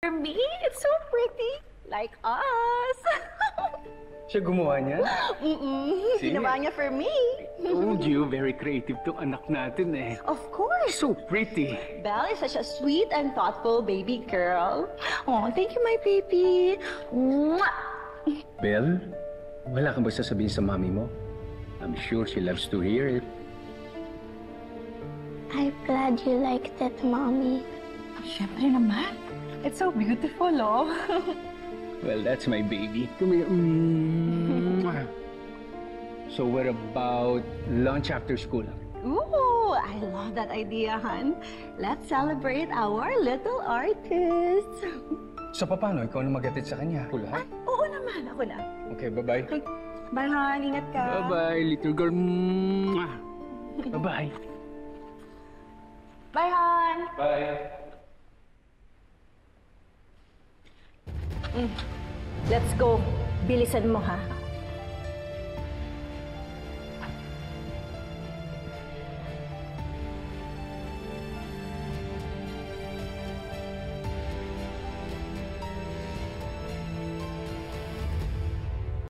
For me, it's so pretty. Like us. Siya gumawa niya? Sige. Ginawa niya for me. Told you, very creative tong anak natin eh. Of course. So pretty. Belle is such a sweet and thoughtful baby girl. Oh, thank you, my baby. Mwah! Belle, wala kang ba sasabihin sa mami mo? I'm sure she loves to hear it. I'm glad you liked it, Mommy. Siyempre naman. It's so beautiful, oh. Well, that's my baby. Come here. So what about lunch after school? Ooh, I love that idea, hon. Let's celebrate our little artist. So paano? Ikaw na mag-atid sa kanya? Ako lahat? Oo naman, ako na. Okay, bye-bye. Okay. Bye, hon. Ingat ka. Bye-bye, little girl. Bye-bye. Bye, hon. Bye. Let's go. Bilisan mo, ha?